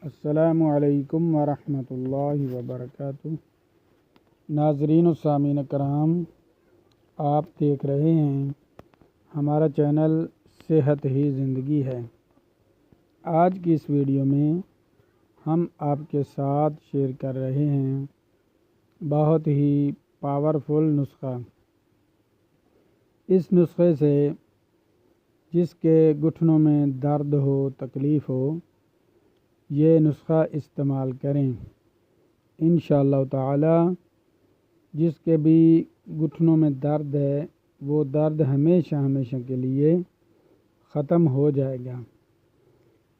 السلام علیکم ورحمۃ اللہ وبرکاتہ۔ ناظرین و سامعین کرام، آپ دیکھ رہے ہیں ہمارا چینل صحت ہی زندگی ہے۔ آج کی اس ویڈیو میں ہم آپ کے ساتھ شیئر کر رہے ہیں بہت ہی پاورفل نسخہ۔ اس نسخے سے جس کے گھٹنوں میں درد ہو، تکلیف ہو، یہ نسخہ استعمال کریں۔ انشاءاللہ تعالی جس کے بھی گھٹنوں میں درد ہے وہ درد ہمیشہ کے لیے ختم ہو جائے گا۔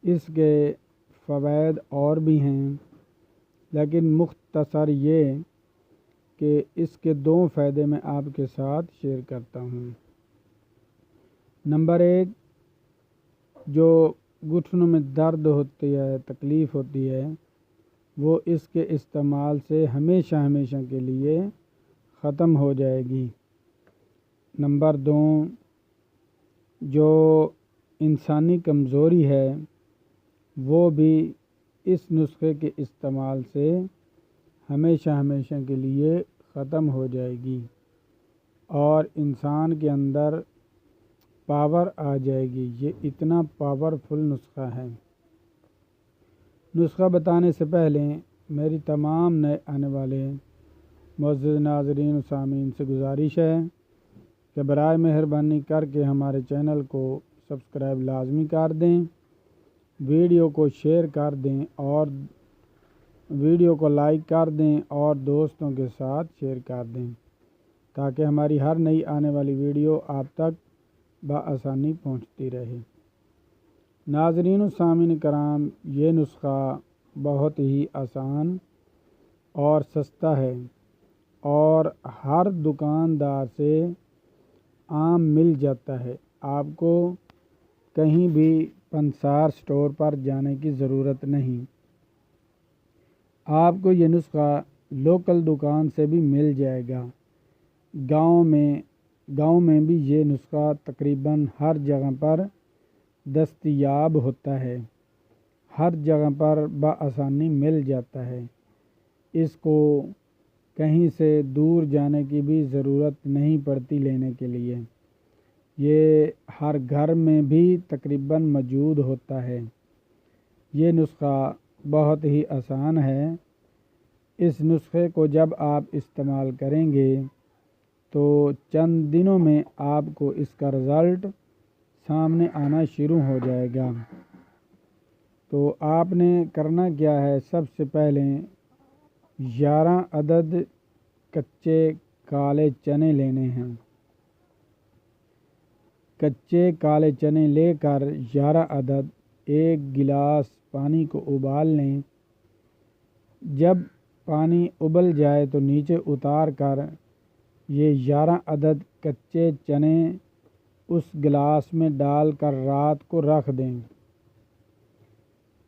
اس کے فوائد اور بھی ہیں، لیکن مختصر یہ کہ اس کے 2 فائدے میں آپ کے ساتھ شیئر کرتا ہوں۔ نمبر 1، جو گھٹنوں میں درد ہوتی ہے، تکلیف ہوتی ہے، وہ اس کے استعمال سے ہمیشہ کے لیے ختم ہو جائے گی۔ نمبر 2، جو انسانی کمزوری ہے وہ بھی اس نسخے کے استعمال سے ہمیشہ کے لیے ختم ہو جائے گی اور انسان کے اندر پاور آ جائے گی۔ یہ اتنا پاورفل نسخہ ہے۔ نسخہ بتانے سے پہلے میری تمام نئے آنے والے معزز ناظرین و سامعین سے گزارش ہے کہ برائے مہربانی کر کے ہمارے چینل کو سبسکرائب لازمی کر دیں، ویڈیو کو شیئر کر دیں اور ویڈیو کو لائک کر دیں اور دوستوں کے ساتھ شیئر کر دیں تاکہ ہماری ہر نئی آنے والی ویڈیو آپ تک بآسانی پہنچتی رہے۔ ناظرین و سامعین کرام، یہ نسخہ بہت ہی آسان اور سستا ہے اور ہر دکاندار سے عام مل جاتا ہے۔ آپ کو کہیں بھی پنسار سٹور پر جانے کی ضرورت نہیں۔ آپ کو یہ نسخہ لوکل دکان سے بھی مل جائے گا۔ گاؤں میں بھی یہ نسخہ تقریباً ہر جگہ پر دستیاب ہوتا ہے، ہر جگہ پر بآسانی مل جاتا ہے۔ اس کو کہیں سے دور جانے کی بھی ضرورت نہیں پڑتی لینے کے لیے۔ یہ ہر گھر میں بھی تقریباً موجود ہوتا ہے۔ یہ نسخہ بہت ہی آسان ہے۔ اس نسخے کو جب آپ استعمال کریں گے تو چند دنوں میں آپ کو اس کا رزلٹ سامنے آنا شروع ہو جائے گا۔ تو آپ نے کرنا کیا ہے، سب سے پہلے 11 عدد کچے کالے چنے لینے ہیں۔ کچے کالے چنے لے کر 11 عدد 1 گلاس پانی کو ابال لیں۔ جب پانی ابل جائے تو نیچے اتار کر یہ 11 عدد کچے چنے اس گلاس میں ڈال کر رات کو رکھ دیں۔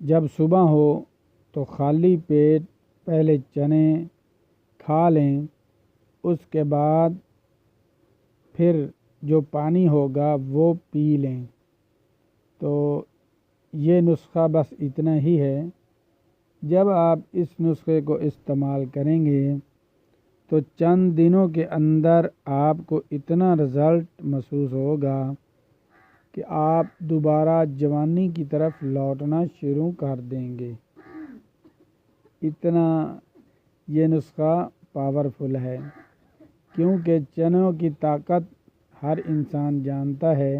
جب صبح ہو تو خالی پیٹ پہلے چنے کھا لیں، اس کے بعد پھر جو پانی ہوگا وہ پی لیں۔ تو یہ نسخہ بس اتنا ہی ہے۔ جب آپ اس نسخے کو استعمال کریں گے تو چند دنوں کے اندر آپ کو اتنا رزلٹ محسوس ہوگا کہ آپ دوبارہ جوانی کی طرف لوٹنا شروع کر دیں گے۔ اتنا یہ نسخہ پاورفل ہے، کیونکہ چنوں کی طاقت ہر انسان جانتا ہے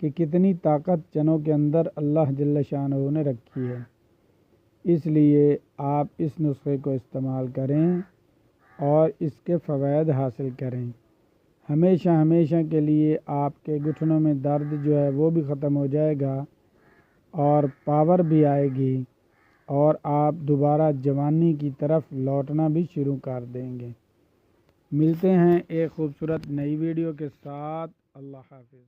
کہ کتنی طاقت چنوں کے اندر اللہ جل شانہ نے رکھی ہے۔ اس لیے آپ اس نسخے کو استعمال کریں اور اس کے فوائد حاصل کریں۔ ہمیشہ کے لیے آپ کے گھٹنوں میں درد جو ہے وہ بھی ختم ہو جائے گا اور پاور بھی آئے گی اور آپ دوبارہ جوانی کی طرف لوٹنا بھی شروع کر دیں گے۔ ملتے ہیں ایک خوبصورت نئی ویڈیو کے ساتھ۔ اللہ حافظ۔